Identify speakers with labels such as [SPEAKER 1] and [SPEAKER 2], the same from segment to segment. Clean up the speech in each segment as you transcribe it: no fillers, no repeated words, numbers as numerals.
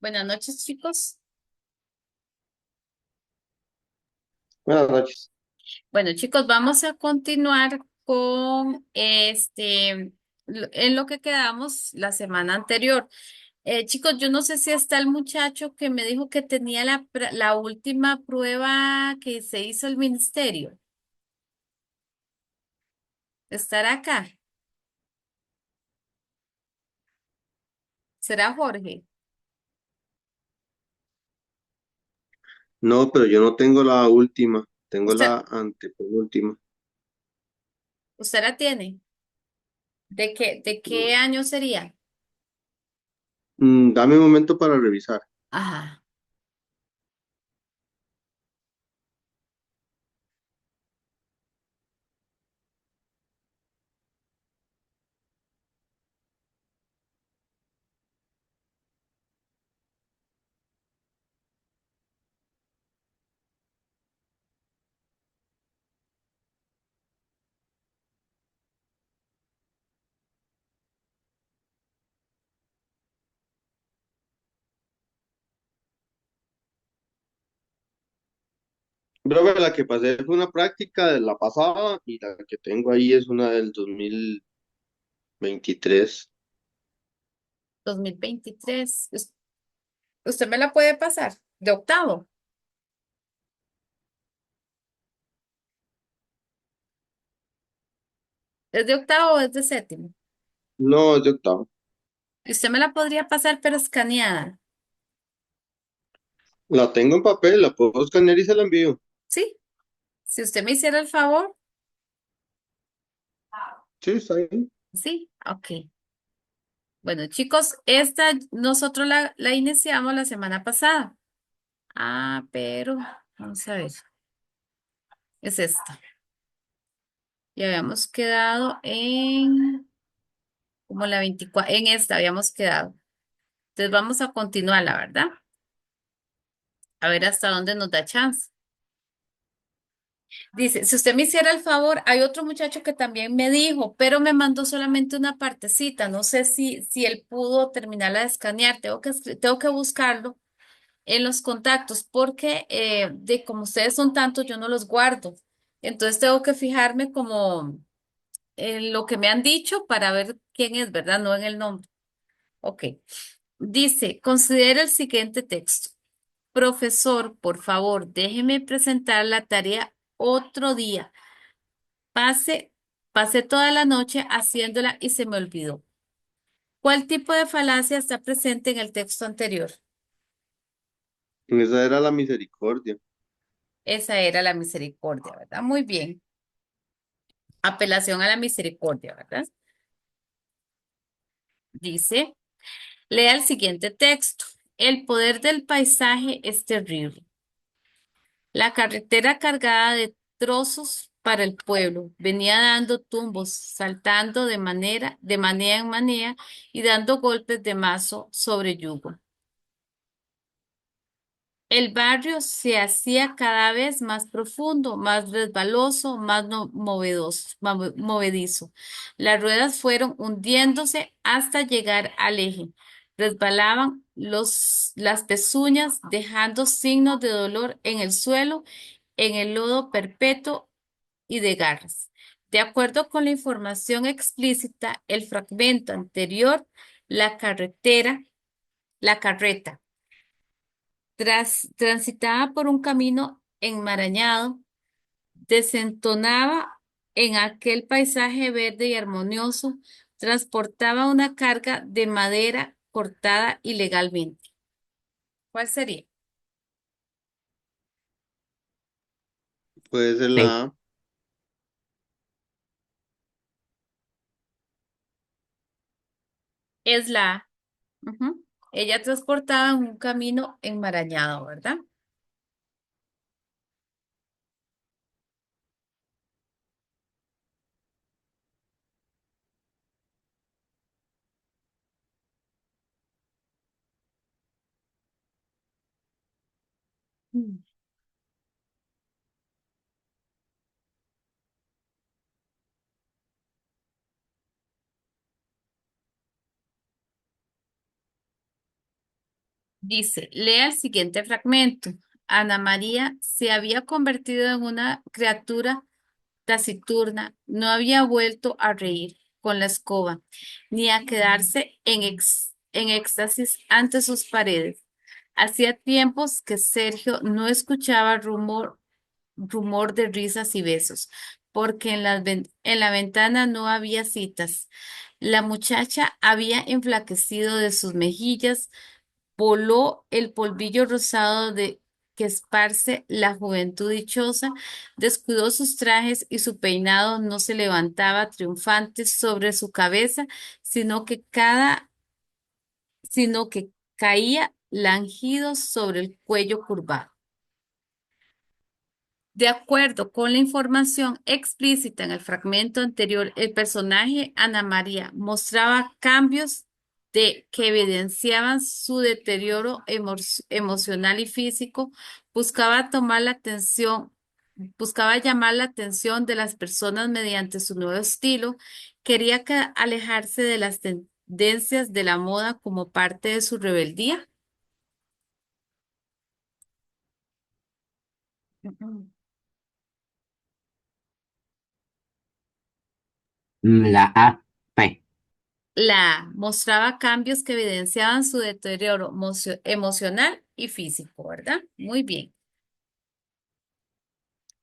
[SPEAKER 1] Buenas noches, chicos.
[SPEAKER 2] Buenas noches.
[SPEAKER 1] Bueno, chicos, vamos a continuar con en lo que quedamos la semana anterior. Chicos, yo no sé si está el muchacho que me dijo que tenía la última prueba que se hizo el ministerio. ¿Estará acá? ¿Será Jorge?
[SPEAKER 2] No, pero yo no tengo la última, tengo
[SPEAKER 1] ¿Usted,
[SPEAKER 2] la antepenúltima.
[SPEAKER 1] usted la tiene? ¿De qué año sería?
[SPEAKER 2] Dame un momento para revisar.
[SPEAKER 1] Ajá.
[SPEAKER 2] Brother, la que pasé fue una práctica de la pasada y la que tengo ahí es una del 2023.
[SPEAKER 1] 2023. ¿Usted me la puede pasar? ¿De octavo? ¿Es de octavo o es de séptimo?
[SPEAKER 2] No, es de octavo.
[SPEAKER 1] Y usted me la podría pasar, pero escaneada.
[SPEAKER 2] La tengo en papel, la puedo escanear y se la envío.
[SPEAKER 1] ¿Sí? Si usted me hiciera el favor.
[SPEAKER 2] Sí, está bien.
[SPEAKER 1] Sí, ok. Bueno, chicos, esta nosotros la iniciamos la semana pasada. Ah, pero vamos a ver. Es esta. Y habíamos quedado en como la 24. En esta habíamos quedado. Entonces vamos a continuar, la verdad. A ver hasta dónde nos da chance. Dice, si usted me hiciera el favor, hay otro muchacho que también me dijo, pero me mandó solamente una partecita. No sé si él pudo terminarla de escanear. Tengo que buscarlo en los contactos porque de como ustedes son tantos, yo no los guardo. Entonces tengo que fijarme como en lo que me han dicho para ver quién es, ¿verdad? No en el nombre. Ok. Dice, considera el siguiente texto. Profesor, por favor, déjeme presentar la tarea otro día. Pasé, pasé toda la noche haciéndola y se me olvidó. ¿Cuál tipo de falacia está presente en el texto anterior?
[SPEAKER 2] Esa era la misericordia.
[SPEAKER 1] Esa era la misericordia, ¿verdad? Muy bien. Apelación a la misericordia, ¿verdad? Dice, lea el siguiente texto. El poder del paisaje es terrible. La carretera cargada de trozos para el pueblo venía dando tumbos, saltando de manera en manera y dando golpes de mazo sobre yugo. El barrio se hacía cada vez más profundo, más resbaloso, más movedizo. Las ruedas fueron hundiéndose hasta llegar al eje. Resbalaban las pezuñas, dejando signos de dolor en el suelo, en el lodo perpetuo y de garras. De acuerdo con la información explícita, el fragmento anterior, la carretera, la carreta transitaba por un camino enmarañado, desentonaba en aquel paisaje verde y armonioso, transportaba una carga de madera cortada ilegalmente. ¿Cuál sería?
[SPEAKER 2] Puede ser
[SPEAKER 1] Sí.
[SPEAKER 2] la A.
[SPEAKER 1] Es la A. Ujú. Ella transportaba en un camino enmarañado, ¿verdad? Mm. Dice, lea el siguiente fragmento. Ana María se había convertido en una criatura taciturna, no había vuelto a reír con la escoba, ni a quedarse en éxtasis ante sus paredes. Hacía tiempos que Sergio no escuchaba rumor de risas y besos, porque en la ventana no había citas. La muchacha había enflaquecido de sus mejillas, voló el polvillo rosado de que esparce la juventud dichosa, descuidó sus trajes y su peinado no se levantaba triunfante sobre su cabeza, sino que sino que caía languido sobre el cuello curvado. De acuerdo con la información explícita en el fragmento anterior, el personaje Ana María mostraba cambios que evidenciaban su deterioro emocional y físico, buscaba tomar la atención, buscaba llamar la atención de las personas mediante su nuevo estilo, quería alejarse de las tendencias de la moda como parte de su rebeldía.
[SPEAKER 3] La A, P.
[SPEAKER 1] Mostraba cambios que evidenciaban su deterioro emocional y físico, ¿verdad? Muy bien.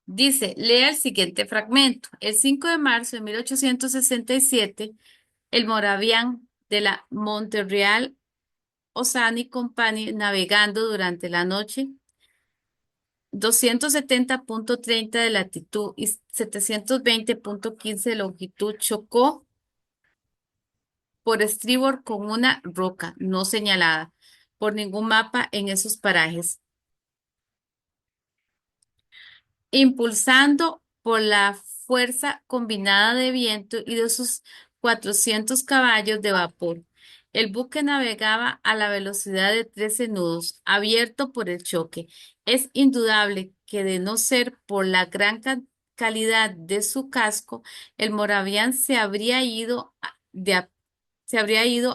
[SPEAKER 1] Dice, lea el siguiente fragmento. El 5 de marzo de 1867, el Moravian de la Montreal Oceanic Company, navegando durante la noche, 270,30 de latitud y 720,15 de longitud, chocó por estribor con una roca no señalada por ningún mapa en esos parajes, impulsando por la fuerza combinada de viento y de sus 400 caballos de vapor. El buque navegaba a la velocidad de 13 nudos, abierto por el choque. Es indudable que de no ser por la gran calidad de su casco, el Moravian se habría ido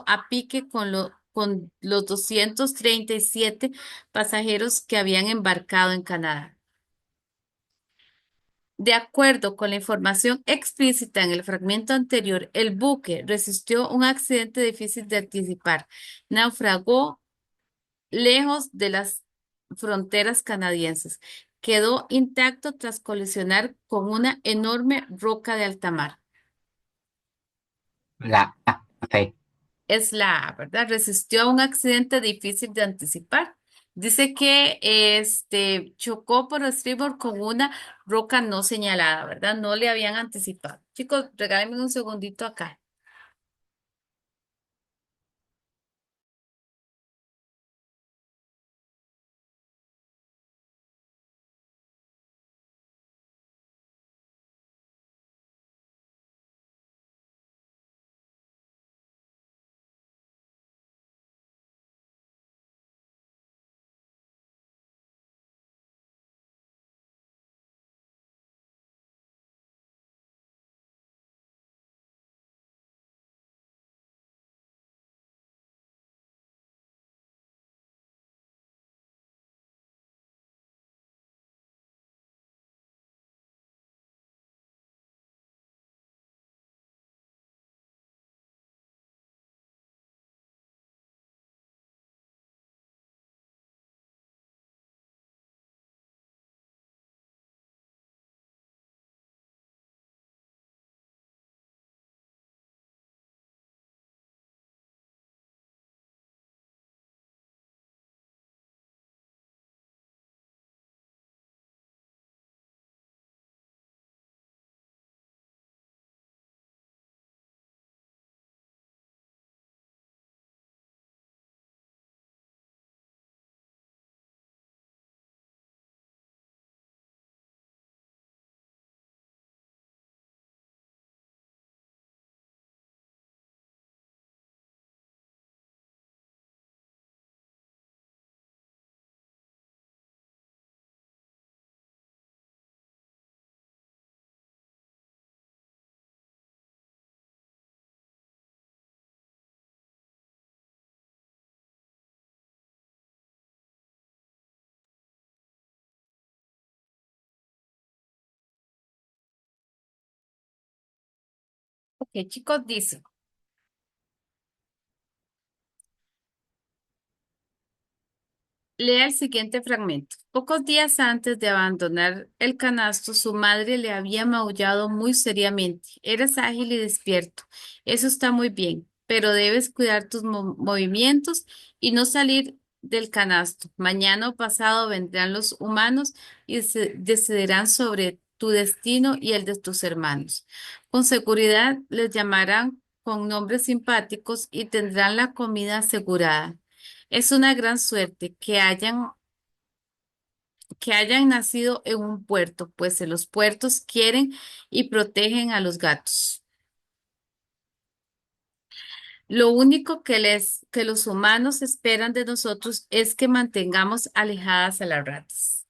[SPEAKER 1] a pique con los 237 pasajeros que habían embarcado en Canadá. De acuerdo con la información explícita en el fragmento anterior, el buque resistió un accidente difícil de anticipar. Naufragó lejos de las fronteras canadienses. Quedó intacto tras colisionar con una enorme roca de alta mar.
[SPEAKER 3] La A, C.
[SPEAKER 1] Es la A, ¿verdad? Resistió a un accidente difícil de anticipar. Dice que chocó por estribor con una roca no señalada, ¿verdad? No le habían anticipado. Chicos, regálenme un segundito acá. Que chicos dice. Lea el siguiente fragmento. Pocos días antes de abandonar el canasto, su madre le había maullado muy seriamente. Eres ágil y despierto. Eso está muy bien, pero debes cuidar tus movimientos y no salir del canasto. Mañana o pasado vendrán los humanos y decidirán sobre tu destino y el de tus hermanos. Con seguridad les llamarán con nombres simpáticos y tendrán la comida asegurada. Es una gran suerte que hayan nacido en un puerto, pues en los puertos quieren y protegen a los gatos. Lo único que los humanos esperan de nosotros es que mantengamos alejadas a las ratas.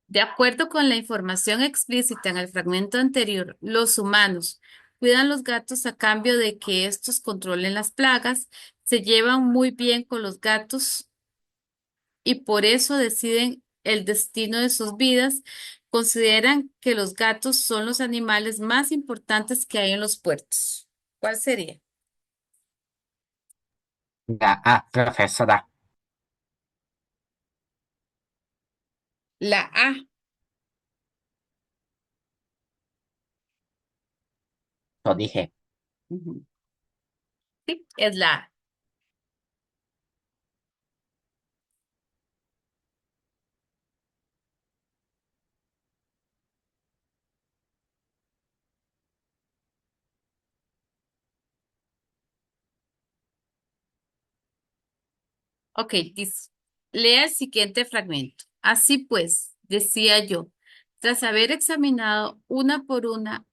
[SPEAKER 1] De acuerdo con la información explícita en el fragmento anterior, los humanos cuidan los gatos a cambio de que estos controlen las plagas, se llevan muy bien con los gatos y por eso deciden el destino de sus vidas, consideran que los gatos son los animales más importantes que hay en los puertos. ¿Cuál sería?
[SPEAKER 3] La A, profesora.
[SPEAKER 1] La A.
[SPEAKER 3] Lo dije.
[SPEAKER 1] Ujú. Sí, es la A. Ok, dice, lea el siguiente fragmento. Así pues, decía yo, tras haber examinado una por una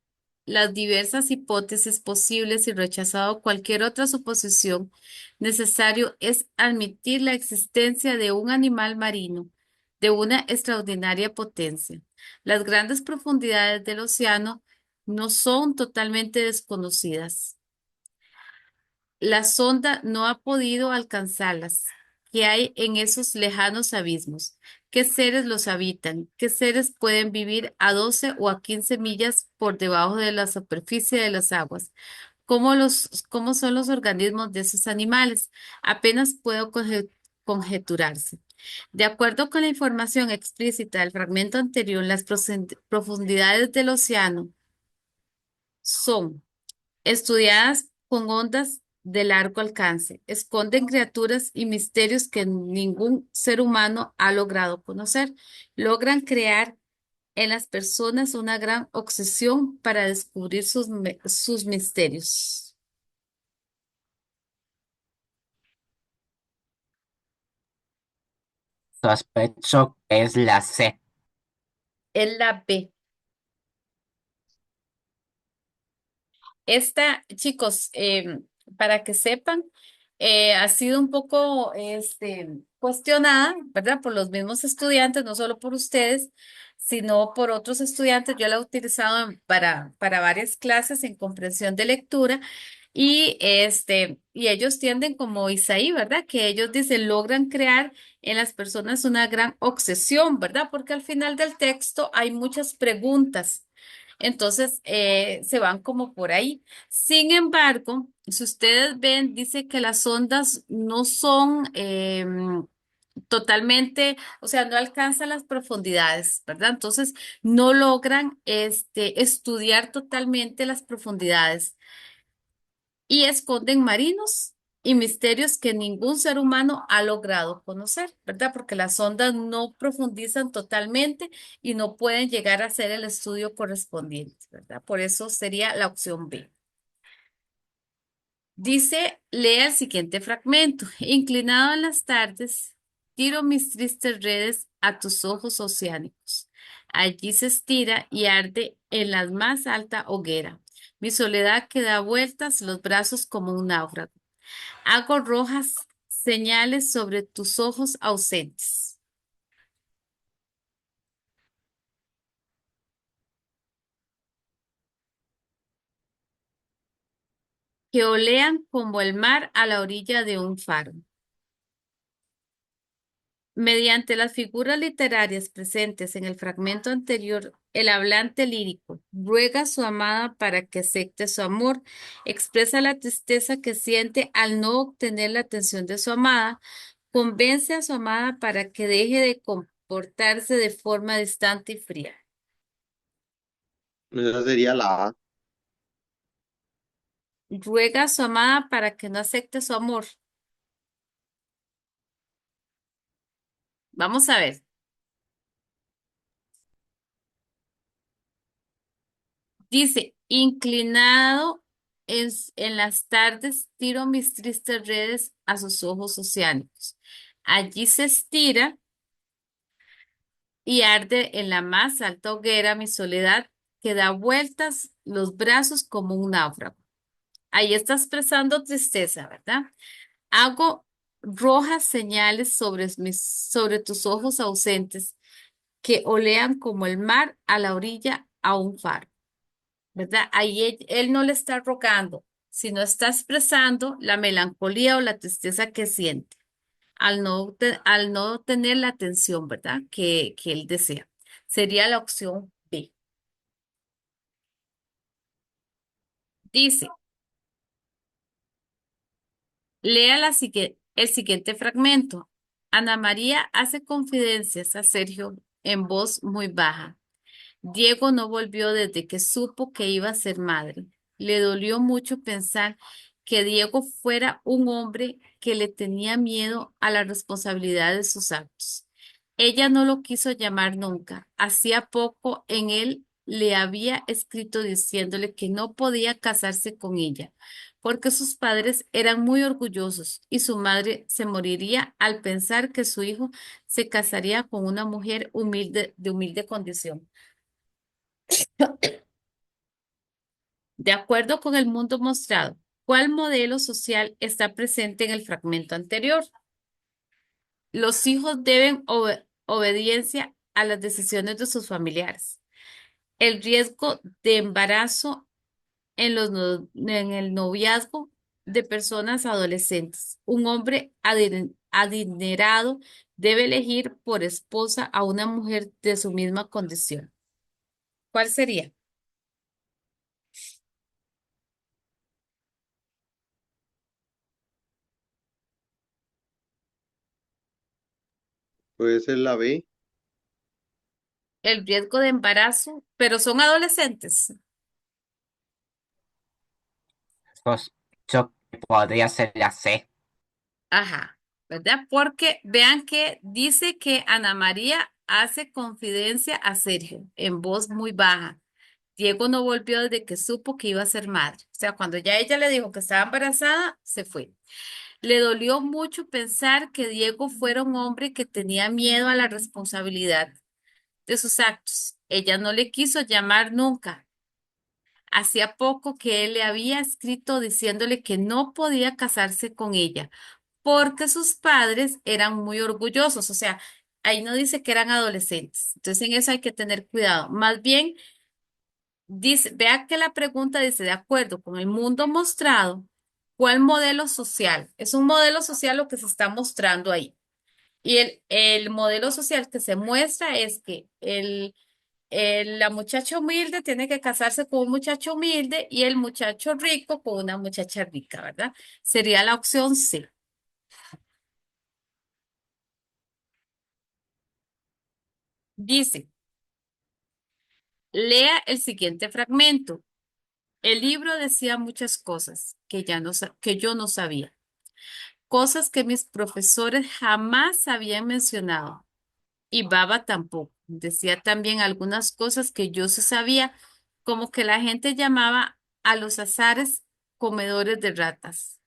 [SPEAKER 1] las diversas hipótesis posibles y rechazado cualquier otra suposición, necesario es admitir la existencia de un animal marino de una extraordinaria potencia. Las grandes profundidades del océano no son totalmente desconocidas. La sonda no ha podido alcanzarlas. ¿Qué hay en esos lejanos abismos? ¿Qué seres los habitan? ¿Qué seres pueden vivir a 12 o a 15 millas por debajo de la superficie de las aguas? ¿Cómo son los organismos de esos animales? Apenas puedo conjeturarse. De acuerdo con la información explícita del fragmento anterior, las profundidades del océano son estudiadas con ondas de largo alcance, esconden criaturas y misterios que ningún ser humano ha logrado conocer. Logran crear en las personas una gran obsesión para descubrir sus misterios.
[SPEAKER 3] Sospecho que es la C.
[SPEAKER 1] Es la B. Esta, chicos, para que sepan, ha sido un poco cuestionada, ¿verdad? Por los mismos estudiantes, no solo por ustedes, sino por otros estudiantes. Yo la he utilizado para varias clases en comprensión de lectura y ellos tienden como Isaí, ¿verdad? Que ellos dicen, logran crear en las personas una gran obsesión, ¿verdad? Porque al final del texto hay muchas preguntas. Entonces, se van como por ahí. Sin embargo, si ustedes ven, dice que las ondas no son totalmente, o sea, no alcanzan las profundidades, ¿verdad? Entonces, no logran estudiar totalmente las profundidades y esconden marinos y misterios que ningún ser humano ha logrado conocer, ¿verdad? Porque las ondas no profundizan totalmente y no pueden llegar a hacer el estudio correspondiente, ¿verdad? Por eso sería la opción B. Dice, lea el siguiente fragmento. Inclinado en las tardes, tiro mis tristes redes a tus ojos oceánicos. Allí se estira y arde en la más alta hoguera. Mi soledad que da vueltas los brazos como un náufrago. Hago rojas señales sobre tus ojos ausentes, que olean como el mar a la orilla de un faro. Mediante las figuras literarias presentes en el fragmento anterior, el hablante lírico ruega a su amada para que acepte su amor, expresa la tristeza que siente al no obtener la atención de su amada, convence a su amada para que deje de comportarse de forma distante y fría.
[SPEAKER 2] Esa sería la A.
[SPEAKER 1] Ruega a su amada para que no acepte su amor. Vamos a ver. Dice, inclinado en las tardes, tiro mis tristes redes a sus ojos oceánicos. Allí se estira y arde en la más alta hoguera mi soledad, que da vueltas los brazos como un náufrago. Ahí está expresando tristeza, ¿verdad? Hago rojas señales sobre tus ojos ausentes, que olean como el mar a la orilla a un faro. ¿Verdad? Ahí él no le está rogando, sino está expresando la melancolía o la tristeza que siente al no tener la atención, ¿verdad? Que él desea. Sería la opción B. Dice, lea el siguiente fragmento. Ana María hace confidencias a Sergio en voz muy baja. Diego no volvió desde que supo que iba a ser madre. Le dolió mucho pensar que Diego fuera un hombre que le tenía miedo a la responsabilidad de sus actos. Ella no lo quiso llamar nunca. Hacía poco en él le había escrito diciéndole que no podía casarse con ella, porque sus padres eran muy orgullosos y su madre se moriría al pensar que su hijo se casaría con una mujer humilde, de humilde condición. De acuerdo con el mundo mostrado, ¿cuál modelo social está presente en el fragmento anterior? Los hijos deben obediencia a las decisiones de sus familiares. El riesgo de embarazo en el noviazgo de personas adolescentes. Un hombre adinerado debe elegir por esposa a una mujer de su misma condición. ¿Cuál sería?
[SPEAKER 2] Puede ser la B.
[SPEAKER 1] El riesgo de embarazo, pero son adolescentes.
[SPEAKER 3] Sospecho que podría ser la C.
[SPEAKER 1] Ajá, ¿verdad? Porque vean que dice que Ana María hace confidencia a Sergio en voz muy baja. Diego no volvió desde que supo que iba a ser madre. O sea, cuando ya ella le dijo que estaba embarazada, se fue. Le dolió mucho pensar que Diego fuera un hombre que tenía miedo a la responsabilidad de sus actos. Ella no le quiso llamar nunca. Hacía poco que él le había escrito diciéndole que no podía casarse con ella porque sus padres eran muy orgullosos, o sea, ahí no dice que eran adolescentes, entonces en eso hay que tener cuidado. Más bien, dice, vea que la pregunta dice, de acuerdo con el mundo mostrado, ¿cuál modelo social? Es un modelo social lo que se está mostrando ahí. Y el modelo social que se muestra es que la muchacha humilde tiene que casarse con un muchacho humilde y el muchacho rico con una muchacha rica, ¿verdad? Sería la opción C. Dice, lea el siguiente fragmento. El libro decía muchas cosas que yo no sabía, cosas que mis profesores jamás habían mencionado. Y Baba tampoco. Decía también algunas cosas que yo sí sabía, como que la gente llamaba a los azares comedores de ratas,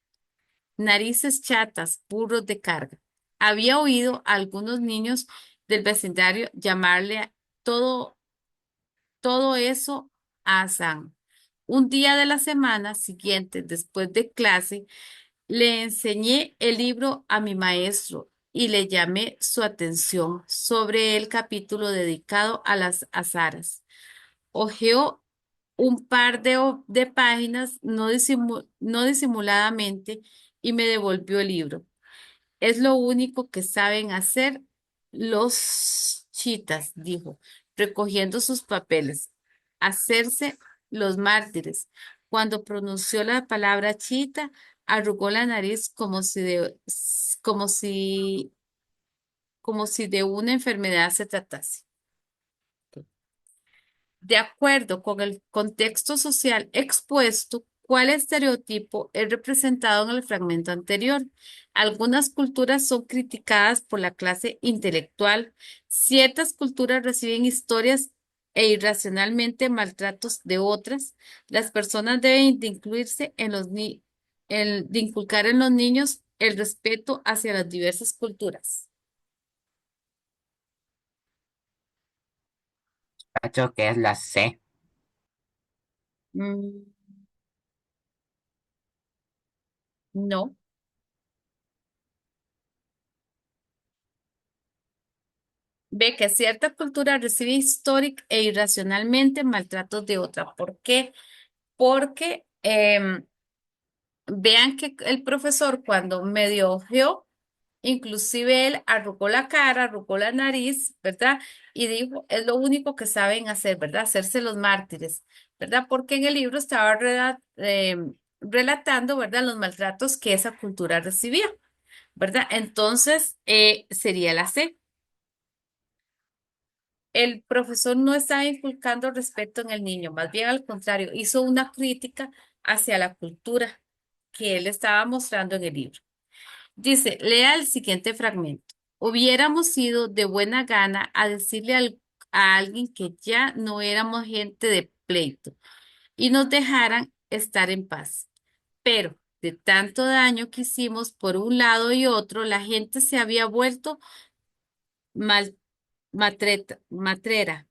[SPEAKER 1] narices chatas, burros de carga. Había oído a algunos niños del vecindario llamarle todo todo eso a Sam. Un día de la semana siguiente, después de clase, le enseñé el libro a mi maestro y le llamé su atención sobre el capítulo dedicado a las azaras. Hojeó un par de páginas no disimuladamente y me devolvió el libro. Es lo único que saben hacer los chitas, dijo, recogiendo sus papeles, hacerse los mártires. Cuando pronunció la palabra chita, arrugó la nariz como si, como si de una enfermedad se tratase. De acuerdo con el contexto social expuesto, ¿cuál estereotipo es representado en el fragmento anterior? Algunas culturas son criticadas por la clase intelectual, ciertas culturas reciben historias e irracionalmente maltratos de otras. Las personas deben de incluirse en de inculcar en los niños el respeto hacia las diversas culturas.
[SPEAKER 3] Cacho que es la C.
[SPEAKER 1] Mm, no. Ve que cierta cultura recibe histórica e irracionalmente maltratos de otra. ¿Por qué? Porque vean que el profesor cuando medio ojeó, inclusive él arrugó la cara, arrugó la nariz, ¿verdad? Y dijo, es lo único que saben hacer, ¿verdad? Hacerse los mártires, ¿verdad? Porque en el libro estaba relatando, ¿verdad? Los maltratos que esa cultura recibía, ¿verdad? Entonces, sería la C. El profesor no estaba inculcando respeto en el niño, más bien al contrario, hizo una crítica hacia la cultura que él estaba mostrando en el libro. Dice, lea el siguiente fragmento. Hubiéramos ido de buena gana a decirle a alguien que ya no éramos gente de pleito y nos dejaran estar en paz. Pero de tanto daño que hicimos por un lado y otro, la gente se había vuelto mal, matrera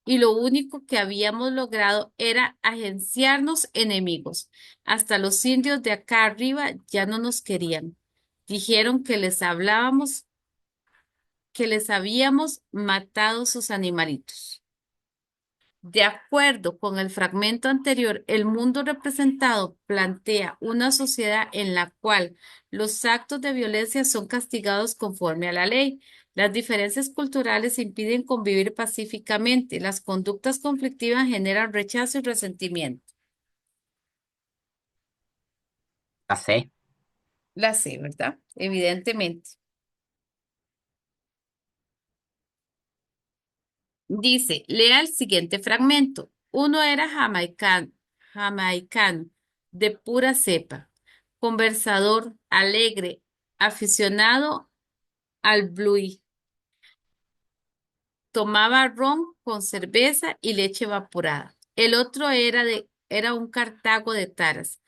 [SPEAKER 1] y lo único que habíamos logrado era agenciarnos enemigos. Hasta los indios de acá arriba ya no nos querían. Dijeron que les hablábamos, que les habíamos matado sus animalitos. De acuerdo con el fragmento anterior, el mundo representado plantea una sociedad en la cual los actos de violencia son castigados conforme a la ley. Las diferencias culturales impiden convivir pacíficamente. Las conductas conflictivas generan rechazo y resentimiento.
[SPEAKER 3] La C.
[SPEAKER 1] La sé, ¿verdad? Evidentemente. Dice, lea el siguiente fragmento. Uno era jamaicano, de pura cepa, conversador, alegre, aficionado al blues. Tomaba ron con cerveza y leche evaporada. El otro era un cartago de taras,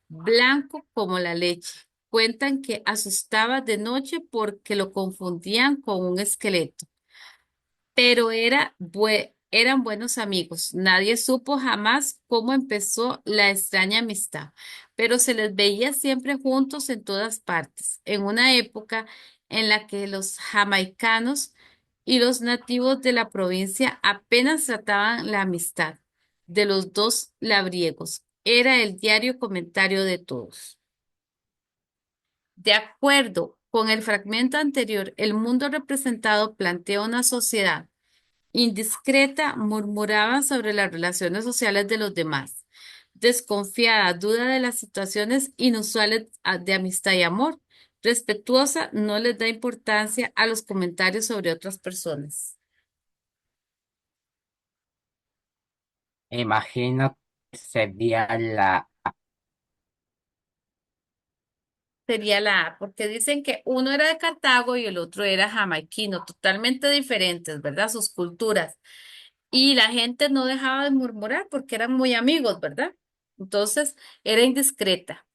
[SPEAKER 1] blanco como la leche. Cuentan que asustaba de noche porque lo confundían con un esqueleto. Pero eran buenos amigos. Nadie supo jamás cómo empezó la extraña amistad, pero se les veía siempre juntos en todas partes, en una época en la que los jamaicanos y los nativos de la provincia apenas trataban la amistad de los dos labriegos. Era el diario comentario de todos. De acuerdo con el fragmento anterior, el mundo representado plantea una sociedad indiscreta, murmuraba sobre las relaciones sociales de los demás. Desconfiada, duda de las situaciones inusuales de amistad y amor. Respetuosa, no les da importancia a los comentarios sobre otras personas.
[SPEAKER 3] Imagino que sería la
[SPEAKER 1] Sería la A, porque dicen que uno era de Cartago y el otro era jamaiquino, totalmente diferentes, ¿verdad? Sus culturas. Y la gente no dejaba de murmurar porque eran muy amigos, ¿verdad? Entonces, era indiscreta.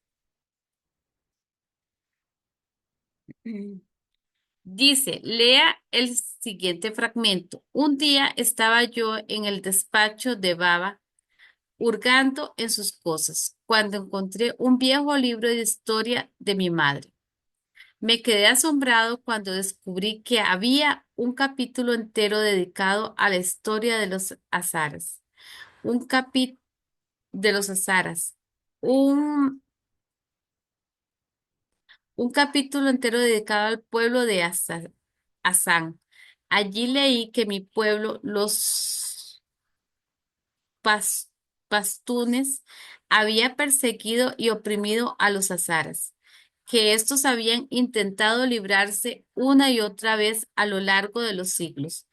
[SPEAKER 1] Dice, lea el siguiente fragmento. Un día estaba yo en el despacho de Baba, hurgando en sus cosas, cuando encontré un viejo libro de historia de mi madre. Me quedé asombrado cuando descubrí que había un capítulo entero dedicado a la historia de los azares. Un capítulo de los azaras. Un, un capítulo entero dedicado al pueblo de Azán. Allí leí que mi pueblo, los pas- pastunes, había perseguido y oprimido a los azaras, que estos habían intentado librarse una y otra vez a lo largo de los siglos,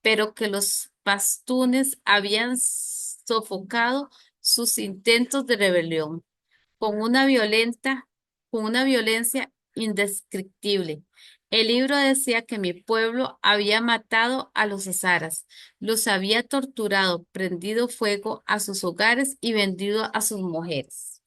[SPEAKER 1] pero que los pastunes habían sofocado sus intentos de rebelión con con una violencia indescriptible. El libro decía que mi pueblo había matado a los azaras, los había torturado, prendido fuego a sus hogares y vendido a sus mujeres.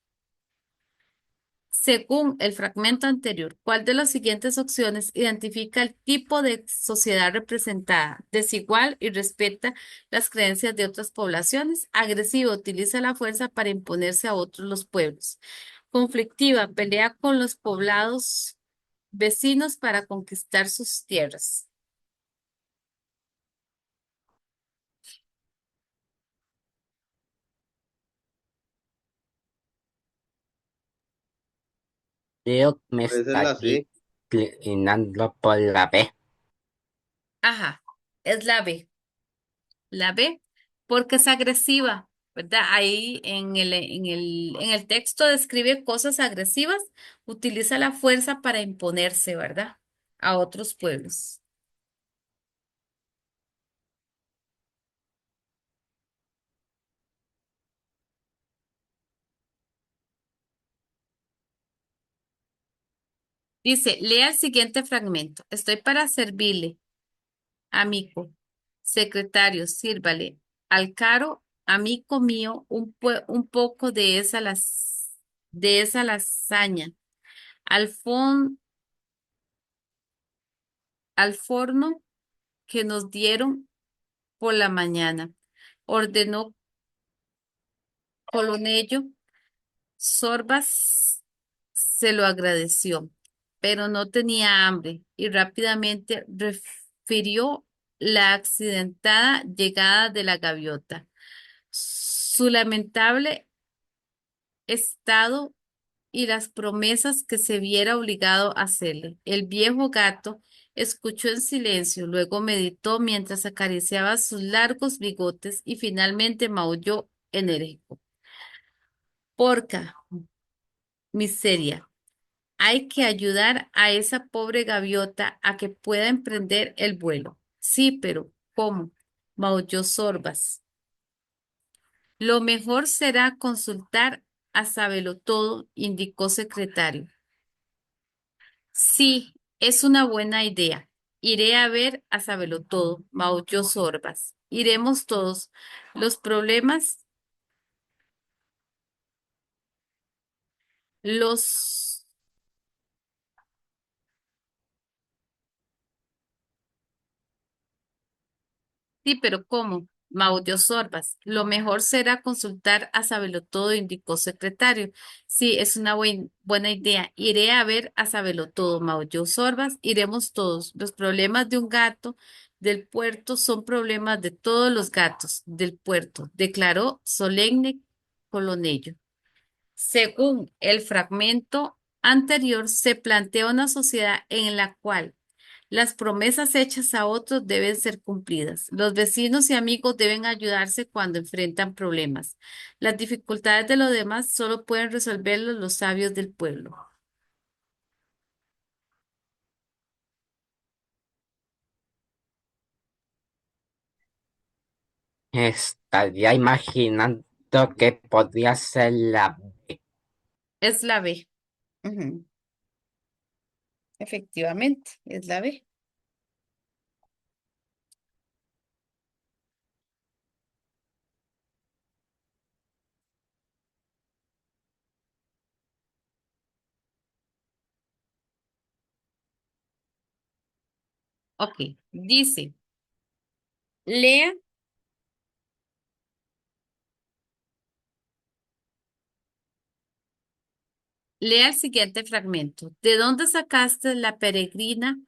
[SPEAKER 1] Según el fragmento anterior, ¿cuál de las siguientes opciones identifica el tipo de sociedad representada? Desigual y respeta las creencias de otras poblaciones. Agresiva, utiliza la fuerza para imponerse a otros los pueblos. Conflictiva, pelea con los poblados vecinos para conquistar sus tierras.
[SPEAKER 3] Creo que me
[SPEAKER 2] Puede ser
[SPEAKER 3] está
[SPEAKER 2] la C.
[SPEAKER 3] inclinando por la B.
[SPEAKER 1] Ajá, es la B, porque es agresiva, ¿verdad? Ahí en el texto describe cosas agresivas, utiliza la fuerza para imponerse, ¿verdad? A otros pueblos. Dice, lea el siguiente fragmento. Estoy para servirle, amigo, secretario, sírvale, al caro, amigo mío, un poco de esa lasaña, al, fon- al forno que nos dieron por la mañana. Ordenó Colonello. Sorbas se lo agradeció, pero no tenía hambre y rápidamente refirió la accidentada llegada de la gaviota, su lamentable estado y las promesas que se viera obligado a hacerle. El viejo gato escuchó en silencio, luego meditó mientras acariciaba sus largos bigotes y finalmente maulló enérgico. Porca, miseria. Hay que ayudar a esa pobre gaviota a que pueda emprender el vuelo. Sí, pero ¿cómo? Maulló Sorbas. Lo mejor será consultar a Sabelotodo, indicó secretario. Sí, es una buena idea. Iré a ver a Sabelotodo, maulló Sorbas. Iremos todos. Los problemas, los Sí, pero ¿cómo? Maulló Sorbas. Lo mejor será consultar a Sabelotodo, indicó secretario. Sí, es una buena idea. Iré a ver a Sabelotodo, maulló Sorbas. Iremos todos. Los problemas de un gato del puerto son problemas de todos los gatos del puerto, declaró solemne Colonello. Según el fragmento anterior, se plantea una sociedad en la cual las promesas hechas a otros deben ser cumplidas. Los vecinos y amigos deben ayudarse cuando enfrentan problemas. Las dificultades de los demás solo pueden resolverlos los sabios del pueblo.
[SPEAKER 3] Estaría imaginando que podría ser la B.
[SPEAKER 1] Es la B. Ujú, efectivamente, es la B. Ok, dice, lea, lea el siguiente fragmento. ¿De dónde sacaste la peregrina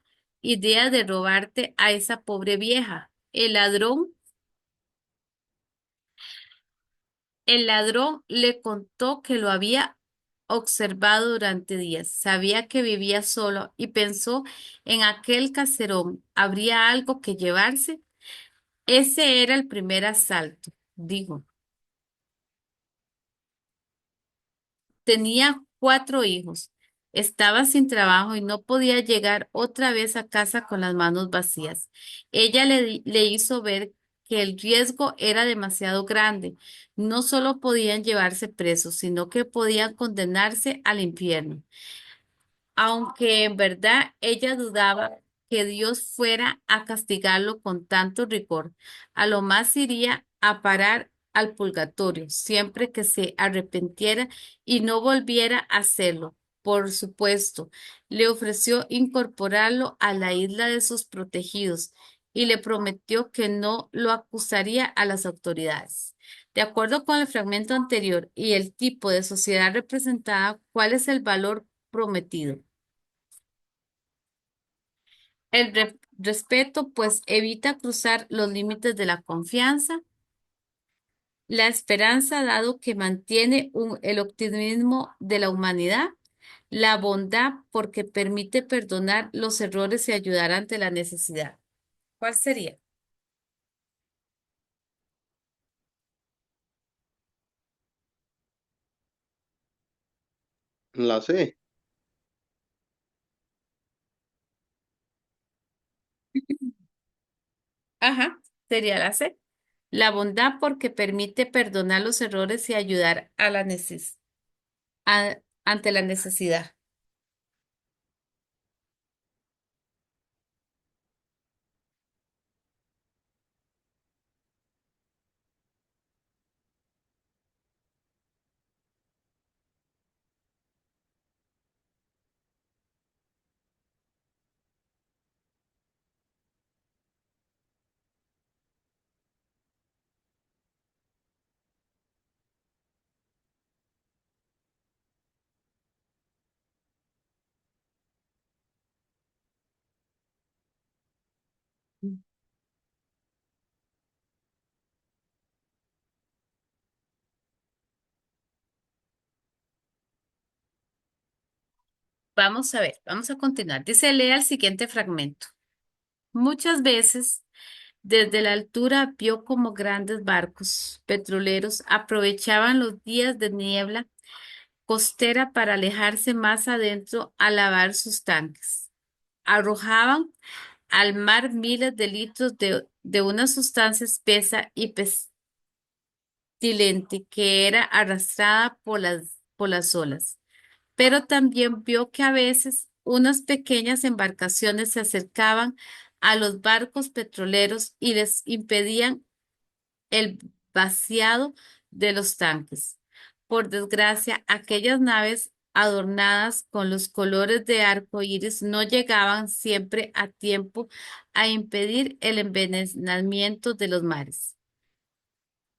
[SPEAKER 1] idea de robarte a esa pobre vieja? El ladrón le contó que lo había observado durante días. Sabía que vivía solo y pensó en aquel caserón. ¿Habría algo que llevarse? Ese era el primer asalto, dijo. Tenía 4 hijos. Estaba sin trabajo y no podía llegar otra vez a casa con las manos vacías. Ella le hizo ver que el riesgo era demasiado grande. No solo podían llevarse presos, sino que podían condenarse al infierno, aunque en verdad ella dudaba que Dios fuera a castigarlo con tanto rigor. A lo más iría a parar al purgatorio siempre que se arrepintiera y no volviera a hacerlo. Por supuesto, le ofreció incorporarlo a la isla de sus protegidos y le prometió que no lo acusaría a las autoridades. De acuerdo con el fragmento anterior y el tipo de sociedad representada, ¿cuál es el valor prometido? El respeto, pues, evita cruzar los límites de la confianza. La esperanza, dado que mantiene el optimismo de la humanidad. La bondad, porque permite perdonar los errores y ayudar ante la necesidad. ¿Cuál sería?
[SPEAKER 2] La C.
[SPEAKER 1] Ajá, sería la C. La bondad, porque permite perdonar los errores y ayudar a ante la necesidad. Vamos a ver, vamos a continuar. Dice, lea el siguiente fragmento. Muchas veces, desde la altura vio como grandes barcos petroleros aprovechaban los días de niebla costera para alejarse más adentro a lavar sus tanques. Arrojaban al mar miles de litros de una sustancia espesa y pestilente que era arrastrada por las olas. Pero también vio que a veces unas pequeñas embarcaciones se acercaban a los barcos petroleros y les impedían el vaciado de los tanques. Por desgracia, aquellas naves adornadas con los colores de arco iris no llegaban siempre a tiempo a impedir el envenenamiento de los mares.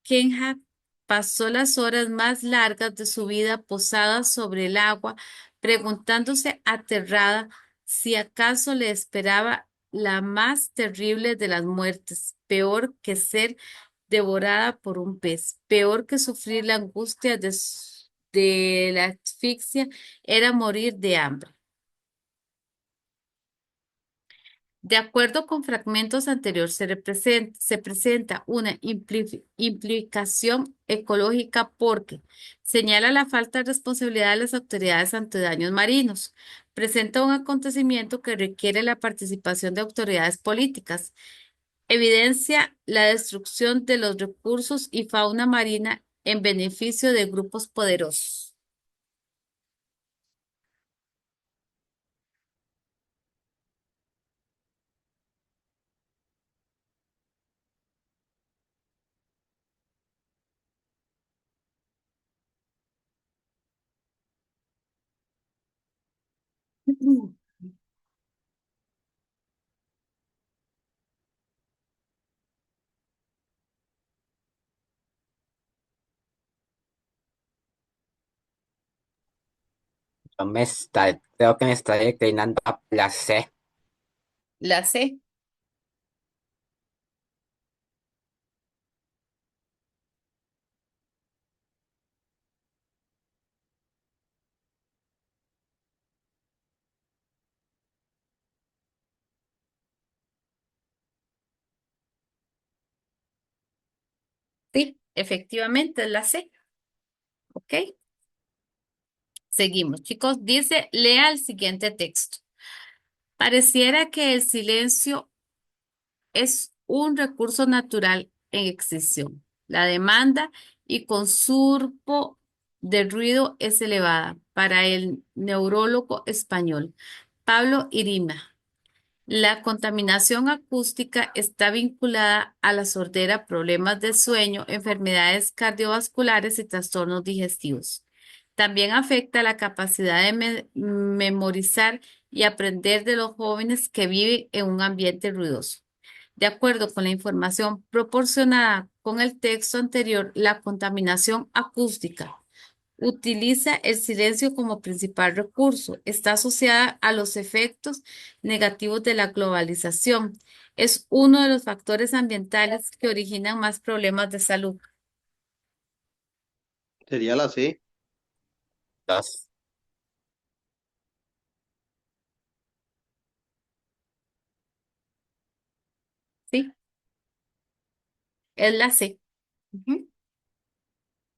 [SPEAKER 1] Kenha pasó las horas más largas de su vida posada sobre el agua, preguntándose aterrada si acaso le esperaba la más terrible de las muertes, peor que ser devorada por un pez, peor que sufrir la angustia de la asfixia, era morir de hambre. De acuerdo con fragmentos anteriores, se presenta una implicación ecológica porque señala la falta de responsabilidad de las autoridades ante daños marinos, presenta un acontecimiento que requiere la participación de autoridades políticas, evidencia la destrucción de los recursos y fauna marina en beneficio de grupos poderosos.
[SPEAKER 3] Creo que me está declinando a placer.
[SPEAKER 1] La C. Efectivamente, es la C. ¿Ok? Seguimos, chicos. Dice, lea el siguiente texto. Pareciera que el silencio es un recurso natural en extinción. La demanda y consumo de ruido es elevada para el neurólogo español Pablo Irima. La contaminación acústica está vinculada a la sordera, problemas de sueño, enfermedades cardiovasculares y trastornos digestivos. También afecta la capacidad de memorizar y aprender de los jóvenes que viven en un ambiente ruidoso. De acuerdo con la información proporcionada con el texto anterior, la contaminación acústica utiliza el silencio como principal recurso. Está asociada a los efectos negativos de la globalización. Es uno de los factores ambientales que originan más problemas de salud.
[SPEAKER 2] Sería la C.
[SPEAKER 3] Dos.
[SPEAKER 1] ¿Sí? Es la C. Ujú.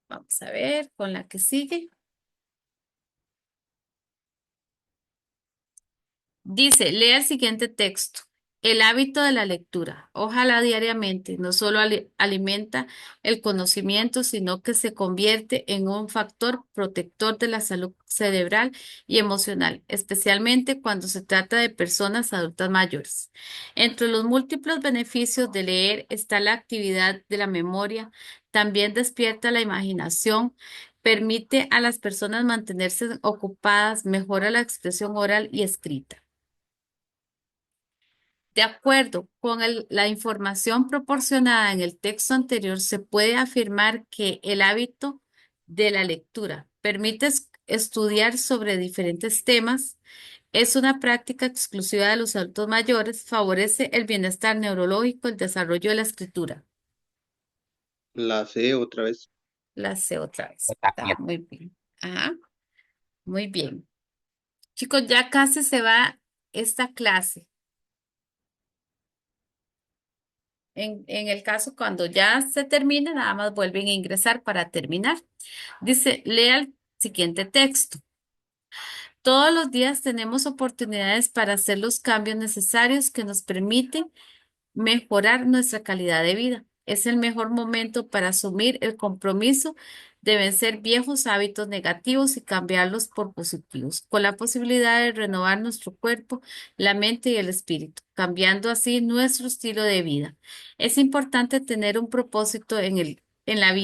[SPEAKER 1] Vamos a ver con la que sigue. Dice, lea el siguiente texto. El hábito de la lectura, ojalá diariamente, no solo alimenta el conocimiento, sino que se convierte en un factor protector de la salud cerebral y emocional, especialmente cuando se trata de personas adultas mayores. Entre los múltiples beneficios de leer está la actividad de la memoria, también despierta la imaginación, permite a las personas mantenerse ocupadas, mejora la expresión oral y escrita. De acuerdo con la información proporcionada en el texto anterior, se puede afirmar que el hábito de la lectura permite estudiar sobre diferentes temas, es una práctica exclusiva de los adultos mayores, favorece el bienestar neurológico, el desarrollo de la escritura.
[SPEAKER 2] La C otra vez.
[SPEAKER 1] La sé otra
[SPEAKER 3] Yo
[SPEAKER 1] vez. Está
[SPEAKER 3] también.
[SPEAKER 1] muy bien. Ajá, muy bien. Chicos, ya casi se va esta clase. En el caso, cuando ya se termine, nada más vuelven a ingresar para terminar. Dice, lea el siguiente texto. Todos los días tenemos oportunidades para hacer los cambios necesarios que nos permiten mejorar nuestra calidad de vida. Es el mejor momento para asumir el compromiso de vencer viejos hábitos negativos y cambiarlos por positivos, con la posibilidad de renovar nuestro cuerpo, la mente y el espíritu, cambiando así nuestro estilo de vida. Es importante tener un propósito en la vida.